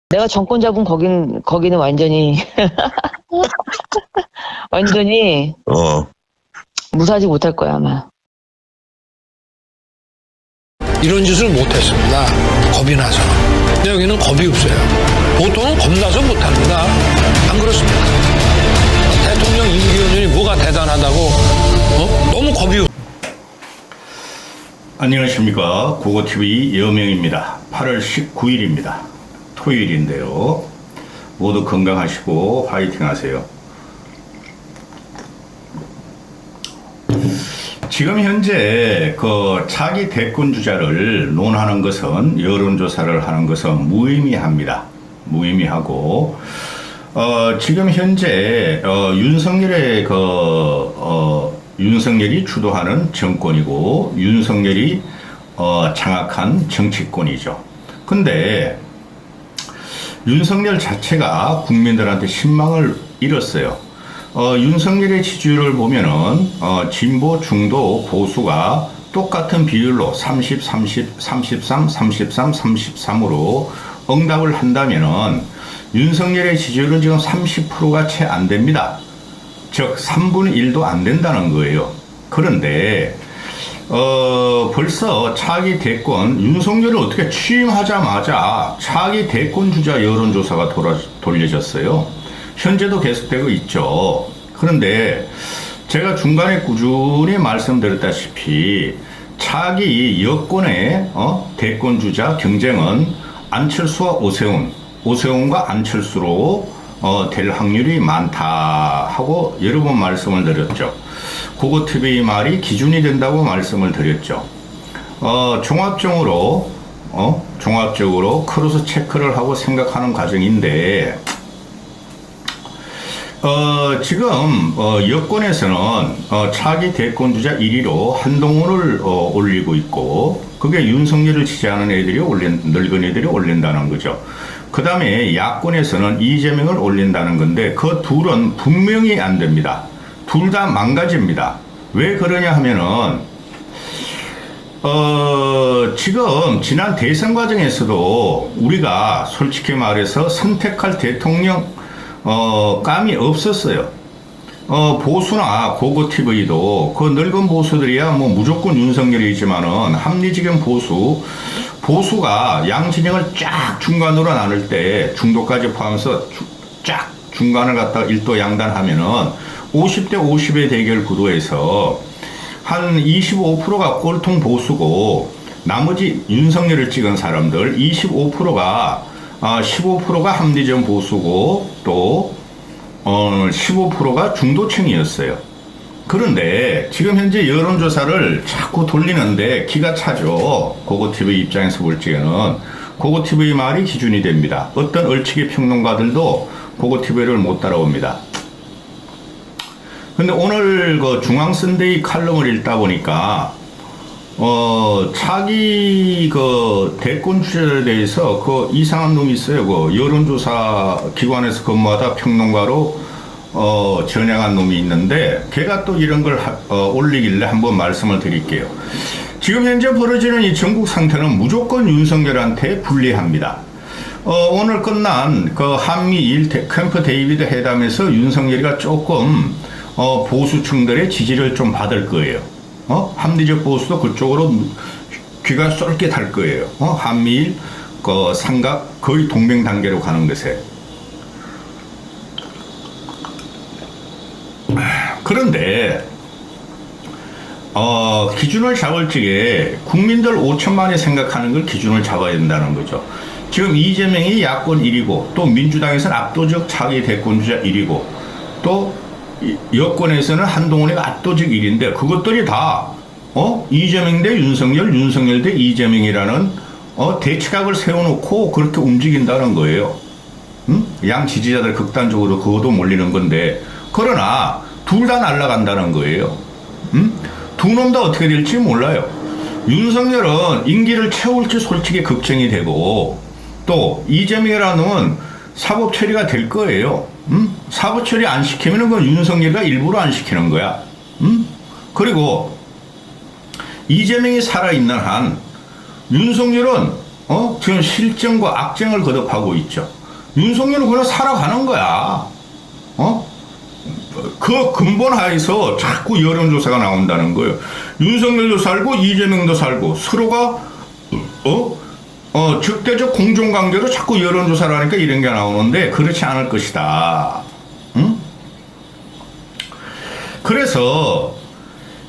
내가 정권 잡은 거기는 완전히 완전히 무사하지 못할 거야 아마. 이런 짓을 못했습니다. 겁이 나서. 근데 여기는 겁이 없어요. 보통은 겁나서 못합니다. 안 그렇습니까? 대통령 임기연이 뭐가 대단하다고 너무 겁이 없어요. 안녕하십니까. 국어TV 여명입니다. 8월 19일입니다. 토요일인데요. 모두 건강하시고 화이팅 하세요. 지금 현재 그 차기 대권 주자를 논하는 것은, 여론조사를 하는 것은 무의미합니다. 무의미하고, 지금 현재 윤석열이 주도하는 정권이고 윤석열이 장악한 정치권이죠. 근데 윤석열 자체가 국민들한테 신망을 잃었어요. 윤석열의 지지율을 보면은 진보, 중도, 보수가 똑같은 비율로 30, 30, 33, 33, 33으로 응답을 한다면은 윤석열의 지지율은 지금 30%가 채 안 됩니다. 즉 3분의 1도 안 된다는 거예요. 그런데 벌써 차기 대권, 윤석열을 어떻게 취임하자마자 차기 대권 주자 여론조사가 돌려졌어요. 현재도 계속되고 있죠. 그런데 제가 중간에 꾸준히 말씀드렸다시피 차기 여권의 대권 주자 경쟁은 안철수와 오세훈과 안철수로 될 확률이 많다 하고 여러 번 말씀을 드렸죠. 국어TV 말이 기준이 된다고 말씀을 드렸죠. 종합적으로 크로스 체크를 하고 생각하는 과정인데, 지금 여권에서는 차기 대권 주자 1위로 한동훈을 올리고 있고, 그게 윤석열을 지지하는 늙은 애들이 올린다는 거죠. 그 다음에 야권에서는 이재명을 올린다는 건데, 그 둘은 분명히 안 됩니다. 둘 다 망가집니다. 왜 그러냐 하면은 지금 지난 대선 과정에서도 우리가 솔직히 말해서 선택할 대통령 감이 없었어요. 보수나 고고TV도 그 늙은 보수들이야 뭐 무조건 윤석열이지만은 합리적인 보수가 양 진영을 쫙 중간으로 나눌 때, 중도까지 포함해서 쫙 중간을 갖다가 일도 양단하면은 50대 50의 대결 구도에서 한 25%가 꼴통 보수고, 나머지 윤석열을 찍은 사람들 15%가 합리적 보수고, 또 15%가 중도층이었어요. 그런데 지금 현재 여론조사를 자꾸 돌리는데 기가 차죠. 고고TV 입장에서 볼 적에는 고고TV 말이 기준이 됩니다. 어떤 얼치기 평론가들도 고고TV를 못 따라옵니다. 근데 오늘 그 중앙선대위 칼럼을 읽다 보니까 차기 그 대권 주자에 대해서 그 이상한 놈이 있어요. 그 여론조사 기관에서 근무하다 평론가로 전향한 놈이 있는데, 걔가 또 이런 걸 올리길래 한번 말씀을 드릴게요. 지금 현재 벌어지는 이 전국 상태는 무조건 윤석열한테 불리합니다. 오늘 끝난 그 한미일 캠프 데이비드 회담에서 윤석열이가 조금 보수층들의 지지를 좀 받을 거예요. 합리적 보수도 그쪽으로 귀가 쏠깃할 거예요. 한미일 그 삼각 거의 동맹 단계로 가는 것에. 그런데 기준을 잡을 적에 국민들 5천만이 생각하는 걸 기준을 잡아야 된다는 거죠. 지금 이재명이 야권 1위고, 또 민주당에서는 압도적 차기 대권 주자 1위고, 또 여권에서는 한동훈이가 압도적 1위인데, 그것들이 다 이재명 대 윤석열, 윤석열 대 이재명이라는 대치각을 세워놓고 그렇게 움직인다는 거예요. 양 지지자들 극단적으로 그것도 몰리는 건데, 그러나 둘 다 날아간다는 거예요. 두 놈 다 어떻게 될지 몰라요. 윤석열은 임기를 채울지 솔직히 걱정이 되고, 또 이재명이라는 놈은 사법 처리가 될 거예요. 사법 처리 안 시키면은 그 윤석열이가 일부러 안 시키는 거야. 그리고 이재명이 살아있는 한 윤석열은 지금 실정과 악정을 거듭하고 있죠. 윤석열은 그냥 살아가는 거야. 그 근본 하에서 자꾸 여론조사가 나온다는 거예요. 윤석열도 살고 이재명도 살고 서로가 적대적 공존관계로 자꾸 여론조사를 하니까 이런 게 나오는데 그렇지 않을 것이다. 응? 그래서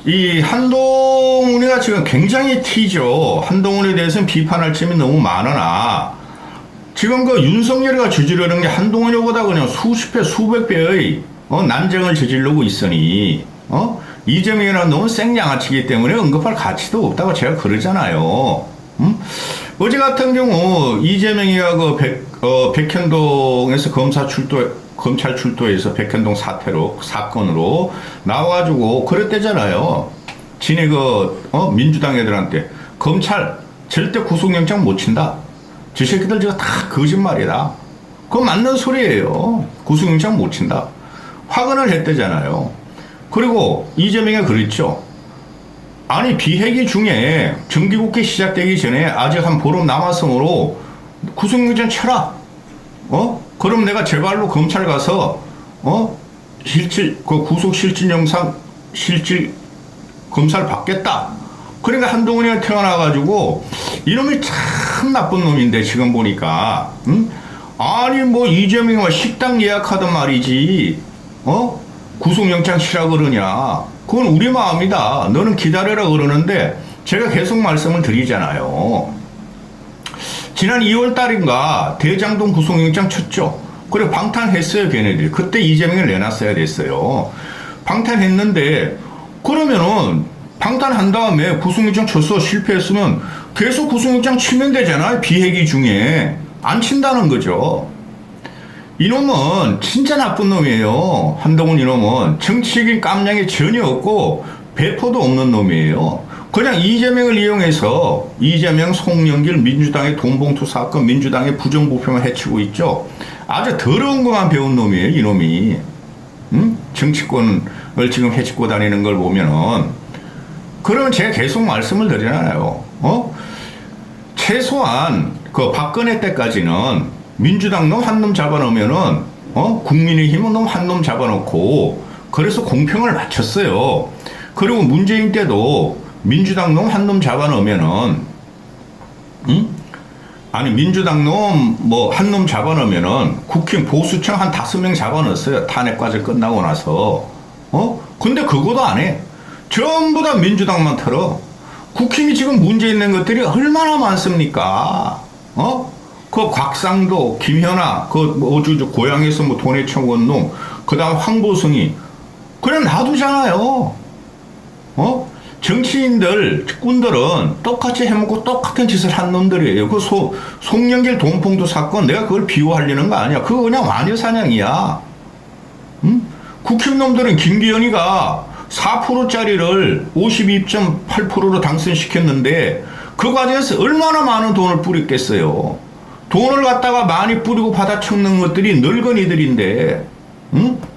이 한동훈이가 지금 굉장히 튀죠. 한동훈에 대해서는 비판할 점이 너무 많으나 지금 그 윤석열이가 저지르는 게 한동훈이보다 그냥 수십 배, 수백 배의 난쟁을 저지르고 있으니 이재명이라는 놈은 생양아치기 때문에 언급할 가치도 없다고 제가 그러잖아요. 어제 같은 경우 이재명이가 그 백현동에서 검찰 출두해서 백현동 사건으로 나와가지고 그랬대잖아요. 지네 민주당 애들한테 검찰 절대 구속영장 못 친다. 저 새끼들 저거 다 거짓말이다. 그거 맞는 소리예요. 구속영장 못 친다. 확언을 했대잖아요. 그리고 이재명이 그랬죠. 아니 비회기 중에 정기국회 시작되기 전에 아직 한 보름 남았으므로 구속영장 쳐라. 그럼 내가 제발로 검찰 가서 구속 실질 영상 실질 검사를 받겠다. 그러니까 한동훈이가 태어나가지고 이놈이 참 나쁜 놈인데 지금 보니까 아니 뭐 이재명이 식당 예약하던 말이지 구속영장 치라 그러냐. 그건 우리 마음이다. 너는 기다려라 그러는데 제가 계속 말씀을 드리잖아요. 지난 2월 달인가 대장동 구속영장 쳤죠. 그리고 방탄했어요 걔네들이. 그때 이재명을 내놨어야 됐어요. 방탄했는데 그러면은 방탄한 다음에 구속영장 쳐서 실패했으면 계속 구속영장 치면 되잖아요. 비회기 중에. 안 친다는 거죠. 이놈은 진짜 나쁜 놈이에요. 한동훈 이놈은 정치적인 깜냥이 전혀 없고 배포도 없는 놈이에요. 그냥 이재명을 이용해서 이재명, 송영길, 민주당의 돈봉투 사건, 민주당의 부정부패만 해치고 있죠. 아주 더러운 것만 배운 놈이에요. 이놈이. 정치권을 지금 해치고 다니는 걸 보면은 그러면 제가 계속 말씀을 드리잖아요. 최소한 그 박근혜 때까지는 민주당 놈 한 놈 잡아놓으면은 국민의힘은 놈 한 놈 잡아놓고 그래서 공평을 맞췄어요. 그리고 문재인 때도 민주당 놈 한 놈 잡아놓으면은 아니 민주당 놈 뭐 한 놈 잡아놓으면은 국힘 보수층 한 5명 잡아넣었어요. 탄핵 과정 끝나고 나서. 근데 그거도 안 해. 전부 다 민주당만 털어. 국힘이 지금 문제 있는 것들이 얼마나 많습니까? 그 곽상도, 김현아, 고향에서 뭐 돈에 쳐온 놈, 그 다음 황보승이, 그냥 놔두잖아요. 정치인들, 꾼들은 똑같이 해먹고 똑같은 짓을 한 놈들이에요. 그 송영길 돈봉투 사건, 내가 그걸 비호하려는 거 아니야. 그거 그냥 마녀사냥이야. 국힘 놈들은 김기현이가 4%짜리를 52.8%로 당선시켰는데, 그 과정에서 얼마나 많은 돈을 뿌렸겠어요. 돈을 갖다가 많이 뿌리고 받아쳐먹는 것들이 늙은이들인데,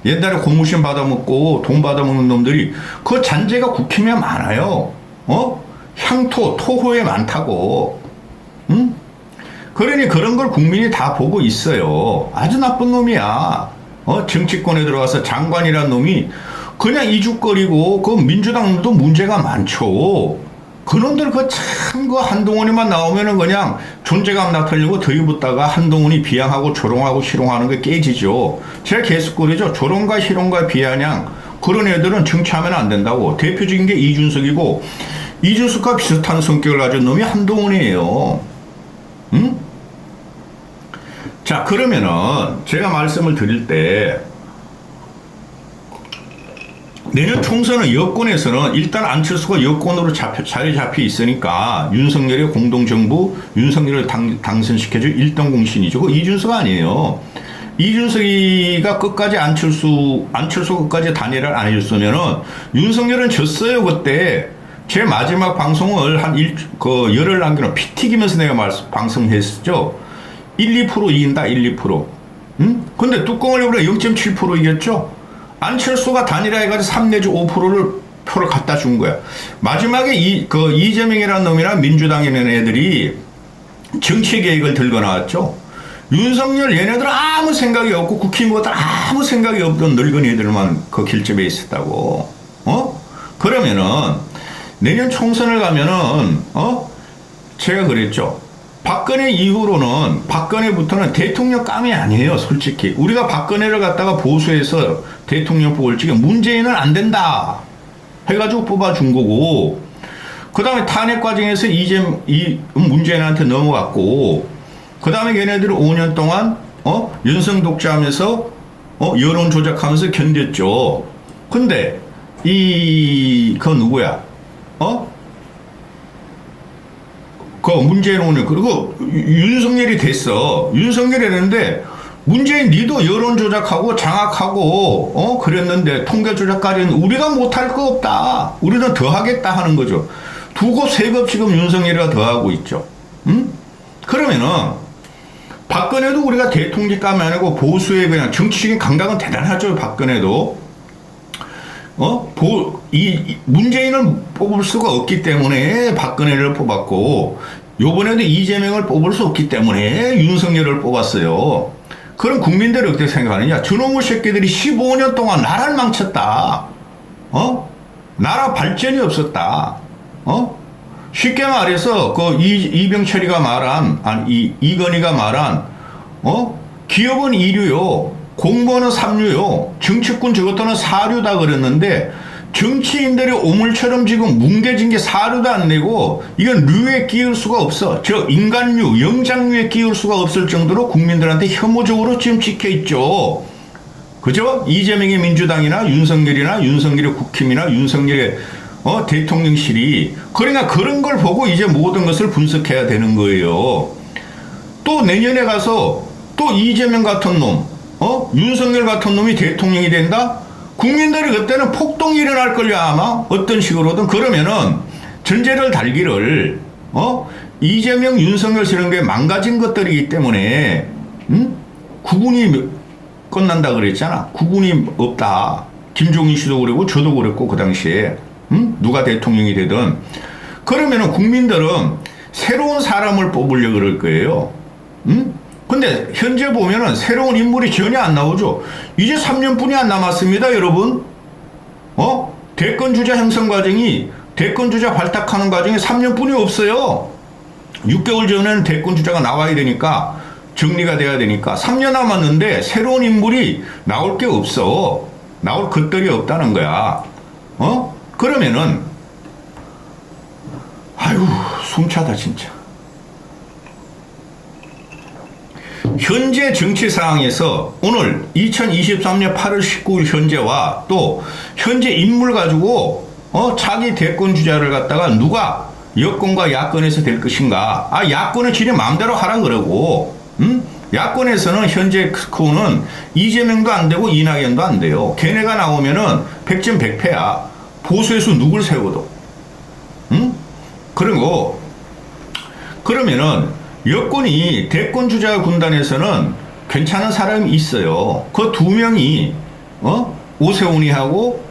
옛날에 고무신 받아먹고 돈 받아먹는 놈들이 그 잔재가 국힘에 많아요. 향토, 토호에 많다고. 그러니 그런 걸 국민이 다 보고 있어요. 아주 나쁜 놈이야. 정치권에 들어가서 장관이란 놈이 그냥 이죽거리고 그 민주당도 문제가 많죠. 그놈들 그 한동훈이만 나오면은 그냥 존재감 나타내려고 들이붙다가 한동훈이 비양하고 조롱하고 희롱하는 게 깨지죠. 제가 계속 그러죠. 조롱과 희롱과 비아냥 그런 애들은 정치하면 안 된다고. 대표적인 게 이준석이고 이준석과 비슷한 성격을 가진 놈이 한동훈이에요. 자 그러면은 제가 말씀을 드릴 때 내년 총선은 여권에서는 일단 안철수가 여권으로 자리 잡혀 있으니까 윤석열의 공동정부, 윤석열을 당선시켜줄 1등 공신이죠. 그 이준석 아니에요. 이준석이가 끝까지 안철수 끝까지 단일화를 안 해줬으면은 윤석열은 졌어요. 그때 제 마지막 방송을 열흘 남겨놓은 피 튀기면서 내가 방송했었죠. 1-2% 이긴다. 1-2%. 근데 뚜껑을 열어보니까 0.7% 이겼죠. 안철수가 단일화해가지고 3 내지 5%를 표를 갖다 준 거야. 마지막에 이재명이라는 놈이나 민주당에 있는 애들이 정치 계획을 들고 나왔죠. 윤석열 얘네들은 아무 생각이 없고 국힘보다 아무 생각이 없던 늙은이들만 그 길집에 있었다고. 그러면은 내년 총선을 가면은 제가 그랬죠. 박근혜 이후로는 박근혜부터는 대통령 감이 아니에요. 솔직히 우리가 박근혜를 갖다가 보수해서 대통령 뽑을 적에 문재인은 안 된다 해가지고 뽑아준 거고, 그 다음에 탄핵 과정에서 문재인한테 넘어갔고, 그 다음에 걔네들이 5년 동안 윤석 독재하면서 여론 조작하면서 견뎠죠. 근데 그 누구야? 그 문재인 오늘 그리고 윤석열이 됐어. 윤석열이 됐는데 문재인 니도 여론 조작하고 장악하고 그랬는데 통계 조작까지는 우리가 못할 거 없다. 우리는 더 하겠다 하는 거죠. 두고 세급 지금 윤석열이가 더 하고 있죠. 그러면은 박근혜도 우리가 대통령감이 아니고 보수의 그냥 정치적인 감각은 대단하죠. 박근혜도. 문재인을 뽑을 수가 없기 때문에 박근혜를 뽑았고, 요번에도 이재명을 뽑을 수 없기 때문에 윤석열을 뽑았어요. 그럼 국민들이 어떻게 생각하느냐? 저놈의 새끼들이 15년 동안 나라를 망쳤다. 나라 발전이 없었다. 쉽게 말해서 이병철이가 말한, 이건희가 말한, 기업은 2류요. 공무원은 3류요. 정치권 저것들은 4류다 그랬는데, 정치인들이 오물처럼 지금 뭉개진 게 4류도 안 내고, 이건 류에 끼울 수가 없어. 저 인간류, 영장류에 끼울 수가 없을 정도로 국민들한테 혐오적으로 지금 찍혀있죠. 그죠? 이재명의 민주당이나 윤석열의 국힘이나 윤석열의 대통령실이. 그러니까 그런 걸 보고 이제 모든 것을 분석해야 되는 거예요. 또 내년에 가서 또 이재명 같은 놈, 윤석열 같은 놈이 대통령이 된다? 국민들이 그때는 폭동이 일어날 걸요, 아마. 어떤 식으로든. 그러면은 전제를 달기를, 이재명, 윤석열 이런 게 망가진 것들이기 때문에, 구분이 끝난다 그랬잖아. 구분이 없다. 김종인 씨도 그랬고, 저도 그랬고, 그 당시에. 누가 대통령이 되든. 그러면은 국민들은 새로운 사람을 뽑으려고 그럴 거예요. 근데 현재 보면은 새로운 인물이 전혀 안 나오죠. 이제 3년뿐이 안 남았습니다, 여러분. 대권 주자 형성 과정이, 대권 주자 발탁하는 과정이 3년뿐이 없어요. 6개월 전에는 대권 주자가 나와야 되니까, 정리가 돼야 되니까 3년 남았는데 새로운 인물이 나올 게 없어. 나올 것들이 없다는 거야. 그러면은 아유, 숨차다 진짜. 현재 정치 상황에서 오늘 2023년 8월 19일 현재와 또 현재 인물 가지고 자기 대권 주자를 갖다가 누가 여권과 야권에서 될 것인가. 야권은 지네 마음대로 하라 그러고, 야권에서는 현재 크는 이재명도 안 되고 이낙연도 안 돼요. 걔네가 나오면은 100점 100패야. 보수에서 누굴 세워도. 그리고 그러면은 여권이 대권 주자 군단에서는 괜찮은 사람이 있어요. 그 두 명이 오세훈이하고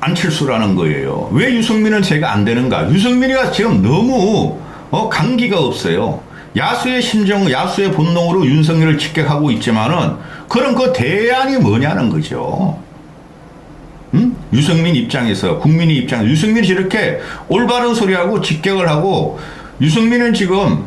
안철수라는 거예요. 왜 유승민은 제가 안 되는가? 유승민이가 지금 너무 강기가 없어요. 야수의 심정, 야수의 본능으로 윤석열을 직격하고 있지만은 그럼 그 대안이 뭐냐는 거죠. 유승민 입장에서, 국민의 입장에서 유승민이 저렇게 올바른 소리하고 직격을 하고, 유승민은 지금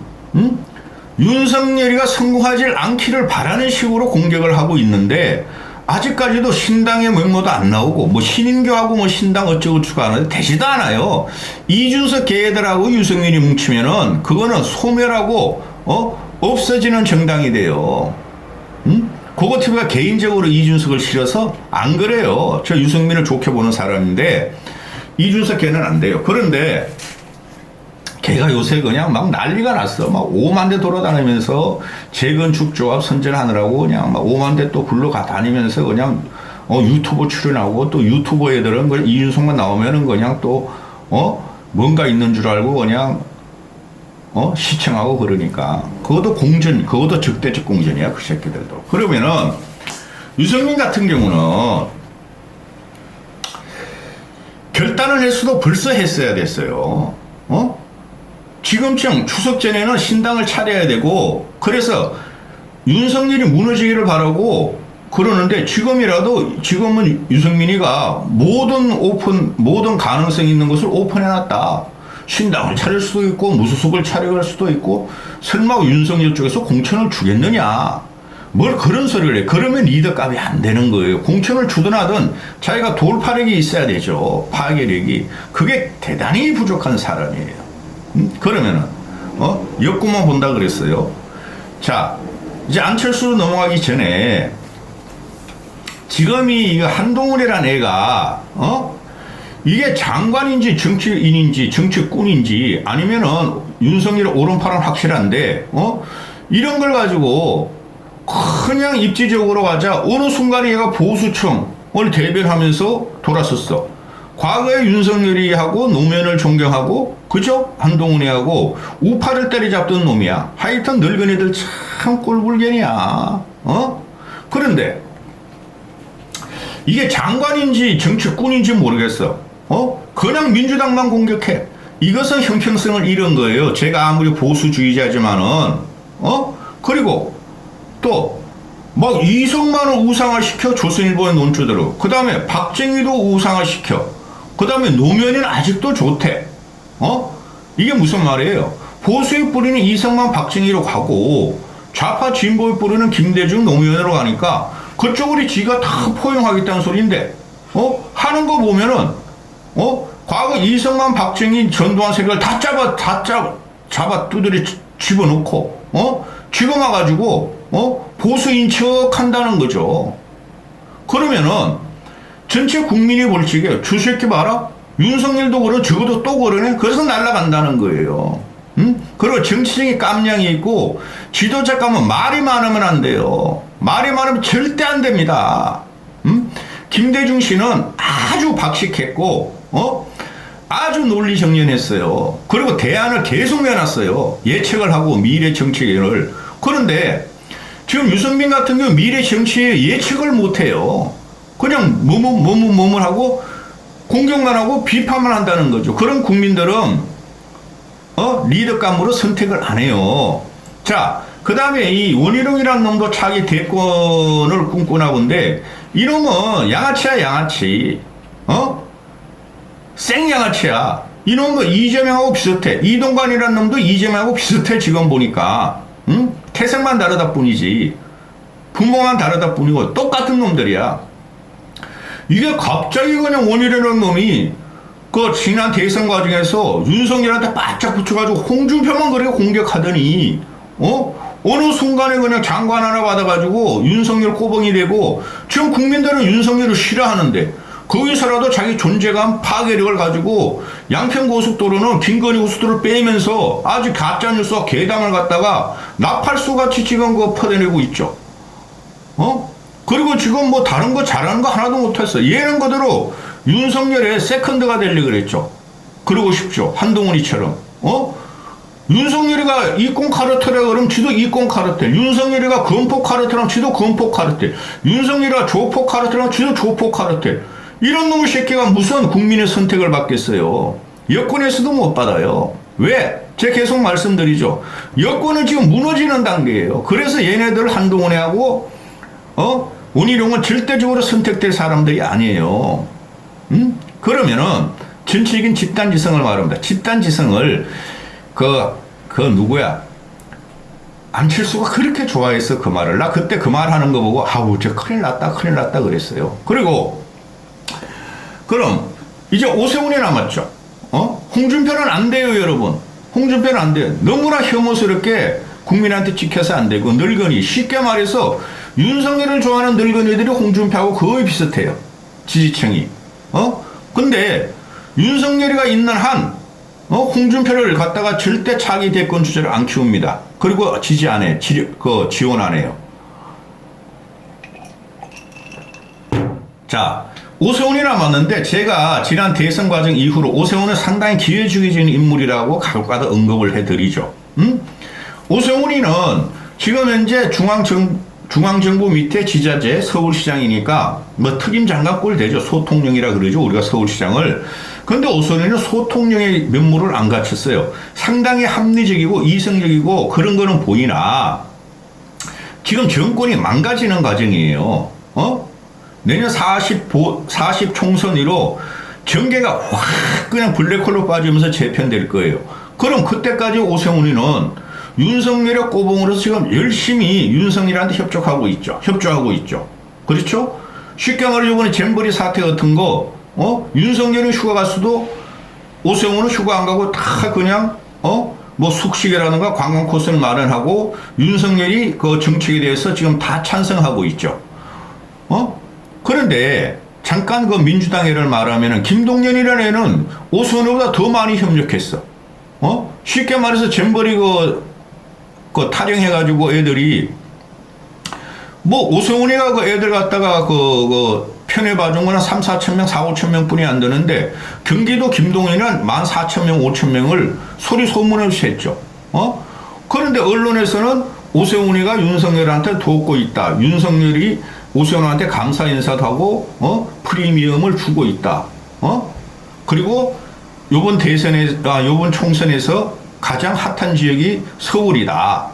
윤석열이가 성공하지 않기를 바라는 식으로 공격을 하고 있는데, 아직까지도 신당의 면모도 안 나오고, 뭐 신인교하고 뭐 신당 어쩌고저쩌고 하는데 되지도 않아요. 이준석 걔들하고 유승민이 뭉치면은 그거는 소멸하고 없어지는 정당이 돼요. 고고TV가 개인적으로 이준석을 싫어서 안 그래요. 저 유승민을 좋게 보는 사람인데 이준석 걔는 안 돼요. 그런데 걔가 요새 그냥 막 난리가 났어. 막 5만 대 돌아다니면서 재건축 조합 선전하느라고 그냥 막 5만 대 또 굴러가 다니면서 그냥 유튜브 출연하고, 또 유튜버 애들은 그냥 이준석만 나오면은 그냥 또 뭔가 있는 줄 알고 그냥 시청하고 그러니까. 그것도 공전, 그것도 적대적 공전이야, 그 새끼들도. 그러면은 유승민 같은 경우는 결단을 했어도 벌써 했어야 됐어요. 지금쯤 추석 전에는 신당을 차려야 되고, 그래서 윤석열이 무너지기를 바라고 그러는데 지금은 유승민이가 모든 가능성 있는 것을 오픈해놨다. 신당을 차릴 수도 있고 무소속을 차려갈 수도 있고 설마 윤석열 쪽에서 공천을 주겠느냐. 뭘 그런 소리를 해. 그러면 리더값이 안 되는 거예요. 공천을 주든 하든 자기가 돌파력이 있어야 되죠. 파괴력이. 그게 대단히 부족한 사람이에요. 그러면은 여권만 본다 그랬어요. 자, 이제 안철수로 넘어가기 전에 지금 이 한동훈이라는 애가 이게 장관인지 정치인인지 정치꾼인지 아니면은 윤석열 오른팔은 확실한데 이런 걸 가지고 그냥 입지적으로 가자 어느 순간에 얘가 보수층을 대변하면서 돌았었어. 과거에 윤석열이 하고 노무현을 존경하고 그죠? 한동훈이 하고 우파를 때리잡던 놈이야. 하여튼 늙은이들 참 꼴불견이야. 그런데 이게 장관인지 정치꾼인지 모르겠어. 그냥 민주당만 공격해. 이것은 형평성을 잃은 거예요. 제가 아무리 보수주의자지만은 그리고 또 막 이성만을 우상화시켜 조선일보의 논조대로. 그 다음에 박정희도 우상화시켜. 그 다음에 노무현은 아직도 좋대. 이게 무슨 말이에요? 보수의 뿌리는 이성만 박정희로 가고 좌파 진보의 뿌리는 김대중 노무현으로 가니까 그쪽으로 지가 다 포용하겠다는 소리인데 하는 거 보면은 과거 이성만 박정희 전두환 세력을 다 잡아 두드려 집어넣고 지금 와가지고 보수인 척 한다는 거죠. 그러면은 전체 국민이 볼 적에 저 새끼 봐라. 윤석열도 그러 적어도 또 그러네. 그래서 날아간다는 거예요. 그리고 정치적인 깜냥이 있고 지도자 가면 말이 많으면 안 돼요. 말이 많으면 절대 안 됩니다. 김대중 씨는 아주 박식했고 아주 논리정연했어요. 그리고 대안을 계속 내놨어요. 예측을 하고 미래 정치를. 그런데 지금 유승민 같은 경우 미래 정치에 예측을 못해요. 그냥 뭐뭐 하고 공격만 하고 비판만 한다는 거죠. 그런 국민들은 리더감으로 선택을 안 해요. 자, 그 다음에 이 원희룡이라는 놈도 차기 대권을 꿈꾸나 본데 이놈은 양아치야 양아치. 생양아치야. 이놈도 이재명하고 비슷해. 이동관이라는 놈도 이재명하고 비슷해. 지금 보니까 태생만 다르다 뿐이지 부모만 다르다 뿐이고 똑같은 놈들이야. 이게 갑자기 그냥 원희룡이라는 놈이 그 지난 대선 과정에서 윤석열한테 바짝 붙여가지고 홍준표만 그렇게 공격하더니 어느 순간에 그냥 장관 하나 받아가지고 윤석열 꼬봉이 되고 지금 국민들은 윤석열을 싫어하는데 거기서라도 자기 존재감 파괴력을 가지고 양평고속도로는 김건희 호수도를 빼면서 아주 가짜뉴스와 괴담을 갖다가 나팔수같이 지금 그거 퍼내내고 있죠. 그리고 지금 뭐 다른 거 잘하는 거 하나도 못했어. 얘는 그대로 윤석열의 세컨드가 되려고 그랬죠. 그러고 싶죠. 한동훈이처럼. 윤석열이가 이권 카르텔이라 그러면 지도 이권 카르텔. 윤석열이가 건폭 카르텔이라면 지도 건폭 카르텔. 윤석열이가 조폭 카르텔이라면 지도 조폭 카르텔. 이런 놈의 새끼가 무슨 국민의 선택을 받겠어요. 여권에서도 못 받아요. 왜? 제가 계속 말씀드리죠. 여권은 지금 무너지는 단계예요. 그래서 얘네들 한동훈이하고 원희룡은 절대적으로 선택될 사람들이 아니에요. 그러면은 전체적인 집단지성을 말합니다. 집단지성을 그 누구야? 안철수가 그렇게 좋아해서 그 말을. 나 그때 그 말 하는 거 보고 아우 저 큰일 났다 그랬어요. 그리고 그럼 이제 오세훈이 남았죠. 홍준표는 안 돼요, 여러분. 홍준표는 안 돼요. 너무나 혐오스럽게 국민한테 찍혀서 안 되고 늙은이. 쉽게 말해서 윤석열을 좋아하는 늙은이들이 홍준표하고 거의 비슷해요. 지지층이. 근데 윤석열이가 있는 한 홍준표를 갖다가 절대 차기 대권 주자를 안 키웁니다. 그리고 지지 안 해. 지원 안 해요. 자, 오세훈이 남았는데 제가 지난 대선 과정 이후로 오세훈은 상당히 기회주의적인 인물이라고 가끔가다 언급을 해드리죠. 오세훈이는 지금 현재 중앙정부 밑에 지자재 서울시장이니까 뭐 특임 장관꼴 되죠. 소통령이라 그러죠. 우리가 서울시장을. 근데 오세훈이는 소통령의 면모를 안 갖췄어요. 상당히 합리적이고 이성적이고 그런 거는 보이나 지금 정권이 망가지는 과정이에요. 내년 40 총선으로 정계가 확 그냥 블랙홀로 빠지면서 재편될 거예요. 그럼 그때까지 오세훈이는 윤석열의 꼬봉으로서 지금 열심히 윤석열한테 협조하고 있죠. 그렇죠? 쉽게 말해 이번에 잼버리 사태 같은 거, 윤석열은 휴가 갔어도 오세훈은 휴가 안 가고 다 그냥, 뭐 숙식이라든가 관광 코스를 마련하고 윤석열이 그 정책에 대해서 지금 다 찬성하고 있죠. 그런데 잠깐 그 민주당 애를 말하면은 김동연이라는 애는 오세훈보다 더 많이 협력했어. 쉽게 말해서 잼버리 그 타령해가지고 애들이 뭐 오세훈이가 그 애들 갖다가 편에 봐준 거는 3, 4천 명, 4, 5천 명 뿐이 안 되는데 경기도 김동연은 14,000명, 5,000명을 소리 소문없이 했죠. 그런데 언론에서는 오세훈이가 윤석열한테 돕고 있다. 윤석열이 오세훈한테 감사 인사도 하고 프리미엄을 주고 있다. 그리고 요번 요번 총선에서 가장 핫한 지역이 서울이다.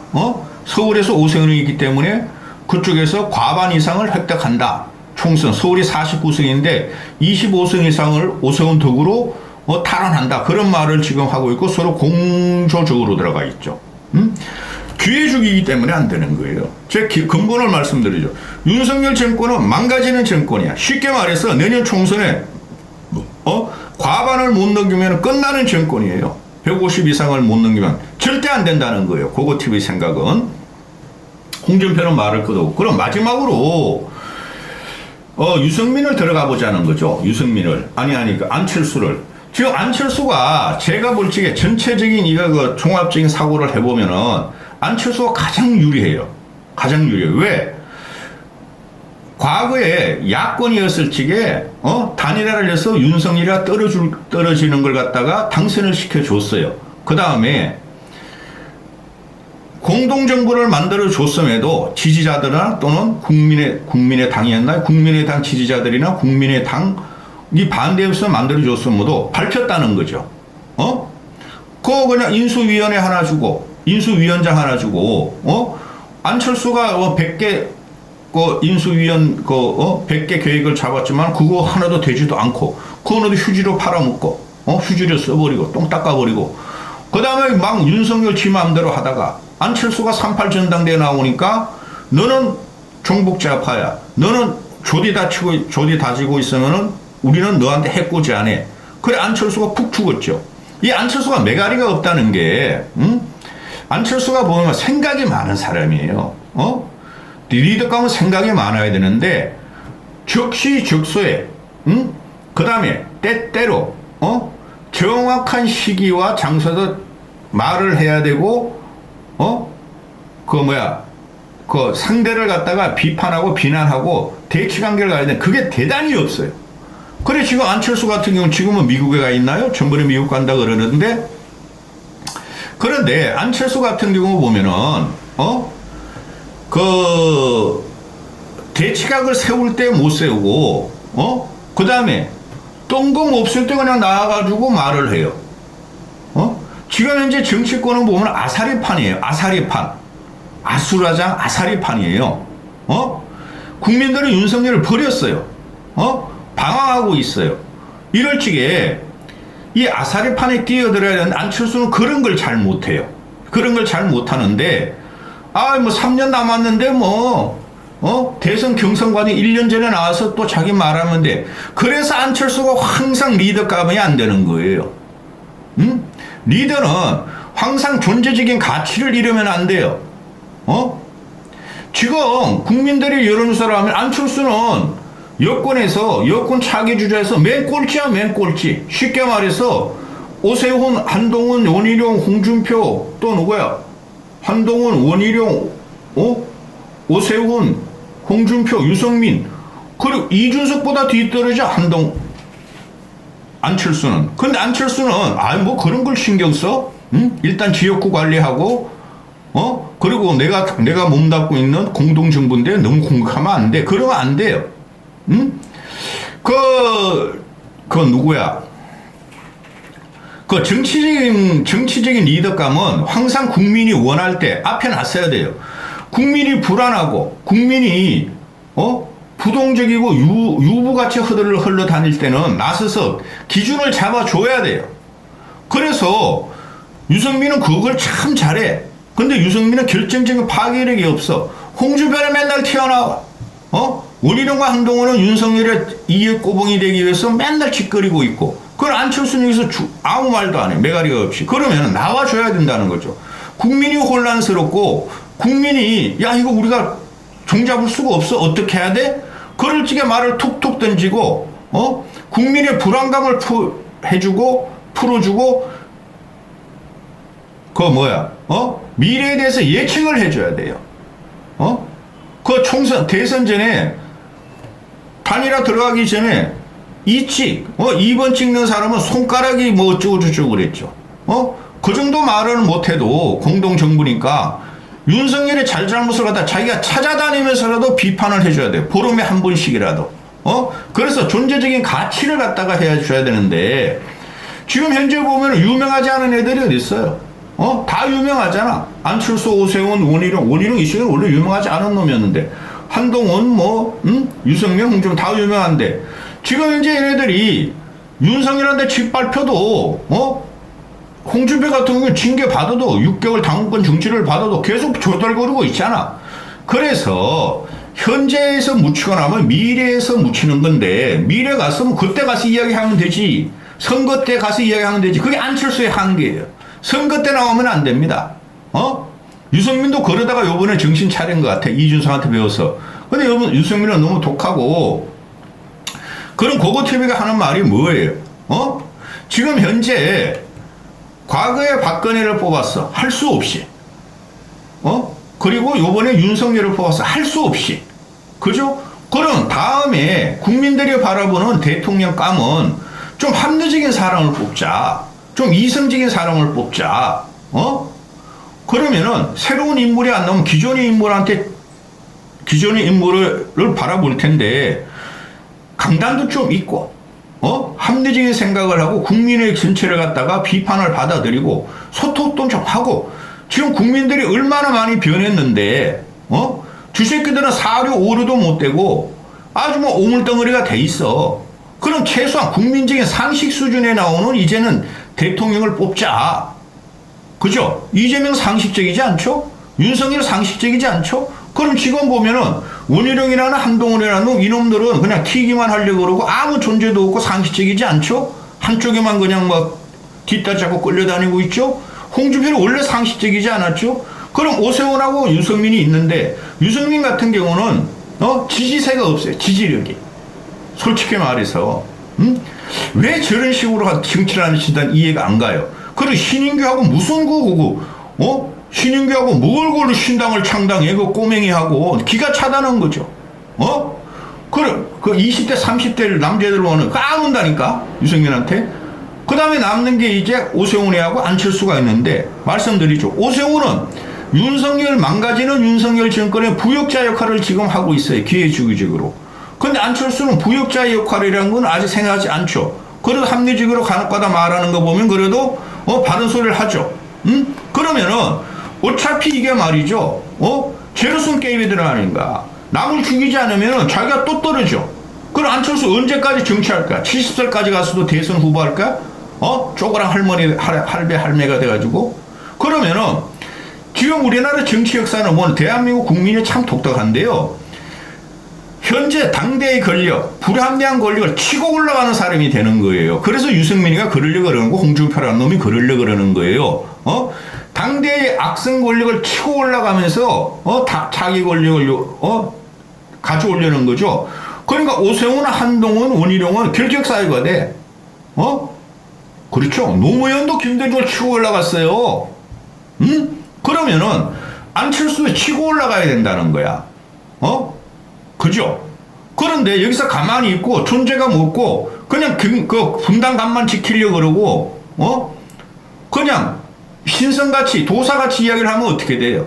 서울에서 오세훈이 있기 때문에 그쪽에서 과반 이상을 획득한다. 총선 서울이 49석인데 25석 이상을 오세훈 덕으로 탈환한다. 그런 말을 지금 하고 있고 서로 공조적으로 들어가 있죠. 기회주기이기 때문에 안 되는 거예요. 제 근본을 말씀드리죠. 윤석열 정권은 망가지는 정권이야. 쉽게 말해서 내년 총선에 과반을 못 넘기면 끝나는 정권이에요. 150 이상을 못 넘기면 절대 안 된다는 거예요. 고고TV 생각은. 홍준표는 말을 끄고. 그럼 마지막으로 유승민을 들어가 보자는 거죠. 유승민을. 그 안철수를. 지금 안철수가 제가 볼 적에 전체적인 그 종합적인 사고를 해보면은 안철수가 가장 유리해요. 왜? 과거에 야권이었을 적에 단일화를 해서 윤석열이가 떨어지는 걸 갖다가 당선을 시켜줬어요. 그 다음에 공동정부를 만들어줬음에도 지지자들이나 또는 국민의당이었나요? 국민의당 지지자들이나 국민의당이 반대해서 만들어줬음에도 밟혔다는 거죠. 그거 그냥 인수위원회 하나 주고 인수위원장 하나 주고 안철수가 100개 인수위원 100개 계획을 잡았지만 그거 하나도 되지도 않고 그거는 휴지로 팔아먹고 휴지를 써버리고 똥 닦아버리고 그 다음에 막 윤석열 지 마음대로 하다가 안철수가 38 전당대에 나오니까 너는 종북좌파야. 너는 조디 다지고 있으면은 우리는 너한테 해코지 안 해. 그래 안철수가 푹 죽었죠. 이 안철수가 메가리가 없다는 게 안철수가 보면 생각이 많은 사람이에요. 리더감은 생각이 많아야 되는데 적시적소에 그 다음에 때때로 정확한 시기와 장소에서 말을 해야 되고 그 상대를 갖다가 비판하고 비난하고 대치관계를 가야 되는 그게 대단히 없어요. 그래 지금 안철수 같은 경우는 지금은 미국에 가 있나요? 전번에 미국 간다 그러는데 그런데 안철수 같은 경우 보면은 그 대치각을 세울 때 못 세우고 그 다음에 뜬금없을 때 그냥 나와가지고 말을 해요. 지금 현재 정치권은 보면 아사리판이에요. 아수라장 아사리판이에요. 국민들은 윤석열을 버렸어요. 방황하고 있어요. 이럴 적에 이 아사리판에 뛰어들어야 되는 안철수는 그런 걸 잘 못해요. 그런 걸 잘 못하는데 뭐 3년 남았는데 대선 경선관이 1년 전에 나와서 또 자기 말하면 돼. 그래서 안철수가 항상 리더감이 안 되는 거예요. 리더는 항상 존재적인 가치를 잃으면 안 돼요. 지금 국민들이 여론조사를 하면 안철수는 여권에서 여권 차기 주자에서 맨 꼴찌야 맨 꼴찌. 쉽게 말해서 오세훈, 한동훈, 원희룡, 홍준표 또 누구야? 한동훈, 원희룡, 오세훈, 홍준표, 유승민 그리고 이준석보다 뒤떨어져 안철수는. 근데 안철수는 뭐 그런 걸 신경 써? 일단 지역구 관리하고 그리고 내가 몸담고 있는 공동정부인데 너무 공격하면 안 돼. 그러면 안 돼요. 그 누구야? 그 정치적인 리더감은 항상 국민이 원할 때 앞에 놨어야 돼요. 국민이 불안하고 국민이 부동적이고 유부같이 흘러 다닐 때는 나서서 기준을 잡아줘야 돼요. 그래서 유승민은 그걸 참 잘해. 근데 유승민은 결정적인 파괴력이 없어. 홍준표는 맨날 튀어나와. 원희룡과 한동훈은 윤석열의 이해 꼬봉이 되기 위해서 맨날 짓거리고 있고, 그걸 안철수는 여기서 아무 말도 안 해. 매가리가 없이. 그러면 나와줘야 된다는 거죠. 국민이 혼란스럽고 국민이 야 이거 우리가 종잡을 수가 없어. 어떻게 해야 돼? 그럴 적에 말을 툭툭 던지고 국민의 불안감을 해주고 풀어주고 미래에 대해서 예측을 해줘야 돼요. 그 대선 전에 단일화 들어가기 전에 이찍 2번 찍는 사람은 손가락이 뭐 어쩌고저쩌고 그랬죠. 그 정도 말을 못해도 공동정부니까 윤석열의 잘잘못을 갖다 자기가 찾아다니면서라도 비판을 해줘야 돼요. 보름에 한 번씩이라도. 그래서 존재적인 가치를 갖다가 해줘야 되는데, 지금 현재 보면 유명하지 않은 애들이 어디 있어요? 다 유명하잖아. 안철수, 오세훈, 원희룡 이 시기는 원래 유명하지 않은 놈이었는데, 한동훈, 유승민, 홍준표 다 유명한데, 지금 현재 얘네들이 윤석열한테 짓밟혀도, 홍준표 같은 경우는 징계 받아도 6개월 당원권 정지를 받아도 계속 조달거리고 있잖아. 그래서 현재에서 묻히거나 하면 미래에서 묻히는 건데, 미래 갔으면 그때 가서 이야기하면 되지. 선거 때 가서 이야기하면 되지. 그게 안철수의 한계예요. 선거 때 나오면 안 됩니다. 유승민도 그러다가 요번에 정신 차린 것 같아. 이준석한테 배워서. 근데 여러분, 유승민은 너무 독하고, 그럼 고고TV가 하는 말이 뭐예요? 지금 현재 과거에 박근혜를 뽑았어. 할 수 없이. 그리고 요번에 윤석열을 뽑았어. 할 수 없이. 그죠? 그럼 다음에 국민들이 바라보는 대통령감은 좀 합리적인 사람을 뽑자. 좀 이성적인 사람을 뽑자. 그러면은 새로운 인물이 안 나오면 기존의 인물을 바라볼 텐데, 강단도 좀 있고, 합리적인 생각을 하고 국민의 전체를 갖다가 비판을 받아들이고 소통도 좀 하고. 지금 국민들이 얼마나 많이 변했는데 주새끼들은 4류 5류도 못 되고 아주 뭐 오물덩어리가 돼 있어. 그럼 최소한 국민적인 상식 수준에 나오는 이제는 대통령을 뽑자. 그죠? 이재명 상식적이지 않죠? 윤석열 상식적이지 않죠? 그럼 지금 보면은 원희룡이라는 한동훈이라는 놈, 이놈들은 그냥 튀기만 하려고 그러고 아무 존재도 없고 상식적이지 않죠? 한쪽에만 그냥 막 뒷다잡고 끌려다니고 있죠? 홍준표는 원래 상식적이지 않았죠? 그럼 오세훈하고 유승민이 있는데, 유승민 같은 경우는 지지세가 없어요. 지지력이. 솔직히 말해서 왜 저런 식으로 정치를 하는지 이해가 안 가요. 그리고 신인규하고 무슨 신인규하고 뭘 걸로 신당을 창당해? 그 꼬맹이하고 기가 차다는 거죠. 그 20대, 30대 남자들 보는 까문다니까, 유승민한테. 그 다음에 남는 게 이제 오세훈이하고 안철수가 있는데, 말씀드리죠. 오세훈은 윤석열 망가지는 윤석열 정권의 부역자 역할을 지금 하고 있어요. 기회주의적으로. 근데 안철수는 부역자의 역할이라는 건 아직 생각하지 않죠. 그래도 합리적으로 간혹가다 말하는 거 보면 그래도 바른 소리를 하죠. 그러면은 어차피 이게 말이죠. 제로섬 게임에 들어가는 거야. 남을 죽이지 않으면 자기가 또 떨어져. 그럼 안철수 언제까지 정치할까? 70살까지 가서도 대선 후보할까? 쪼그랑 할매가 돼가지고. 그러면은 지금 우리나라 정치 역사는 대한민국 국민이 참 독특한데요. 현재 당대의 권력, 불합리한 권력을 치고 올라가는 사람이 되는 거예요. 그래서 유승민이가 그러려고 그러는 거, 홍준표라는 놈이 그러려고 그러는 거예요. 당대의 악성 권력을 치고 올라가면서 자기 권력을 가져오려는 거죠. 그러니까 오세훈, 한동훈, 원희룡은 결격 사유가 돼. 그렇죠. 노무현도 김대중을 치고 올라갔어요. 그러면은 안철수도 치고 올라가야 된다는 거야. 그죠? 그런데 여기서 가만히 있고 존재감 없고 그냥 그 분당감만 지키려고 그러고 그냥 신선같이 도사같이 이야기를 하면 어떻게 돼요?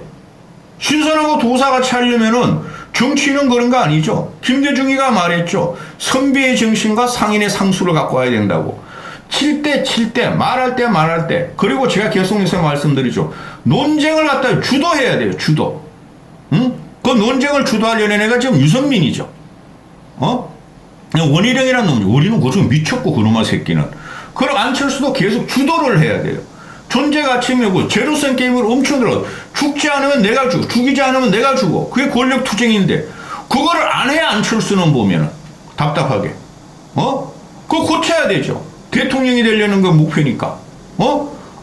신선하고 도사같이 하려면은 정치는 그런 거 아니죠. 김대중이가 말했죠. 선비의 정신과 상인의 상수를 갖고 와야 된다고. 칠 때 말할 때 그리고 제가 계속해서 말씀드리죠. 논쟁을 갖다 주도해야 돼요. 주도. 응? 그 논쟁을 주도하려는 애가 지금 유승민이죠. 원희룡이라는 놈이죠. 우리는 그좀 미쳤고 그놈의 새끼는. 그럼 안철수도 계속 주도를 해야 돼요. 존재 가치면 제로섬 게임을 엄청 들어. 죽지 않으면 내가 죽고 죽이지 않으면 내가 죽어. 그게 권력 투쟁인데 그거를 안 해 안철수는 보면은 답답하게. 그거 고쳐야 되죠. 대통령이 되려는 건 목표니까.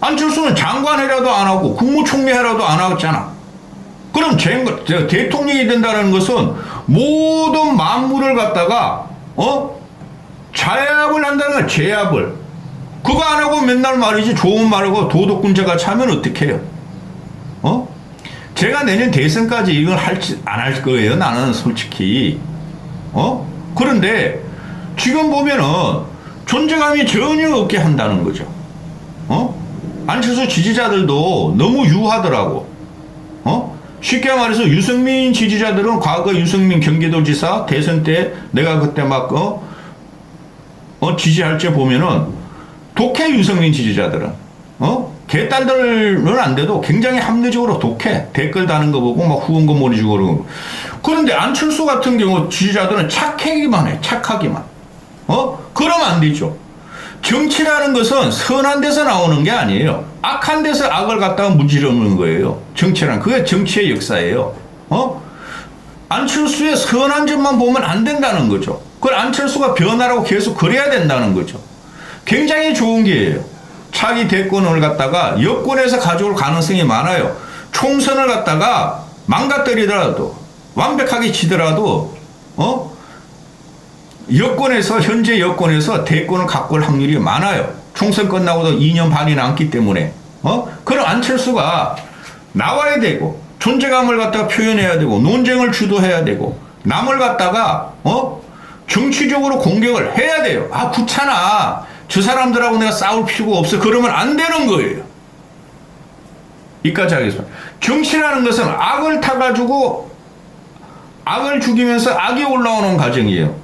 안철수는 장관회라도 안 하고 국무총리회라도 안 하잖아. 그럼 대통령이 된다는 것은 모든 만물을 갖다가 자압을 한다는 거야. 제압을. 그거 안 하고 맨날 말이지 좋은 말하고 도덕군자 같이 하면 어떡해요? 제가 내년 대선까지 이걸 안 할 거예요. 나는 솔직히. 그런데 지금 보면은 존재감이 전혀 없게 한다는 거죠. 안철수 지지자들도 너무 유하더라고. 쉽게 말해서 유승민 지지자들은 과거 유승민 경기도지사 대선 때 내가 그때 막 지지할 때 보면은 독해. 유승민 지지자들은 개딸들은 안 돼도 굉장히 합리적으로 독해. 댓글 다는 거 보고 막 후원금 모아주고 그러고. 그런데 안철수 같은 경우 지지자들은 착하기만 해. 착하기만. 그러면 안 되죠. 정치라는 것은 선한 데서 나오는 게 아니에요. 악한 데서 악을 갖다가 문지르는 거예요. 정치란 그게 정치의 역사예요. 안철수의 선한 점만 보면 안 된다는 거죠. 그걸 안철수가 변화라고 계속 그래야 된다는 거죠. 굉장히 좋은 기회예요. 차기 대권을 갖다가 여권에서 가져올 가능성이 많아요. 총선을 갖다가 망가뜨리더라도 완벽하게 지더라도 현재 여권에서 대권을 갖고 올 확률이 많아요. 총선 끝나고도 2년 반이 남기 때문에. 그럼 안철수가 나와야 되고 존재감을 갖다가 표현해야 되고 논쟁을 주도해야 되고 남을 갖다가 정치적으로 공격을 해야 돼요. 아 귀찮아. 저 사람들하고 내가 싸울 필요가 없어. 그러면 안 되는 거예요. 이까지 하겠습니다. 정치라는 것은 악을 타가지고 악을 죽이면서 악이 올라오는 과정이에요.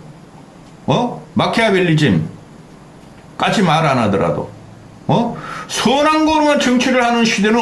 마키아벨리즘 까지 말 안 하더라도 선한 거로만 정치를 하는 시대는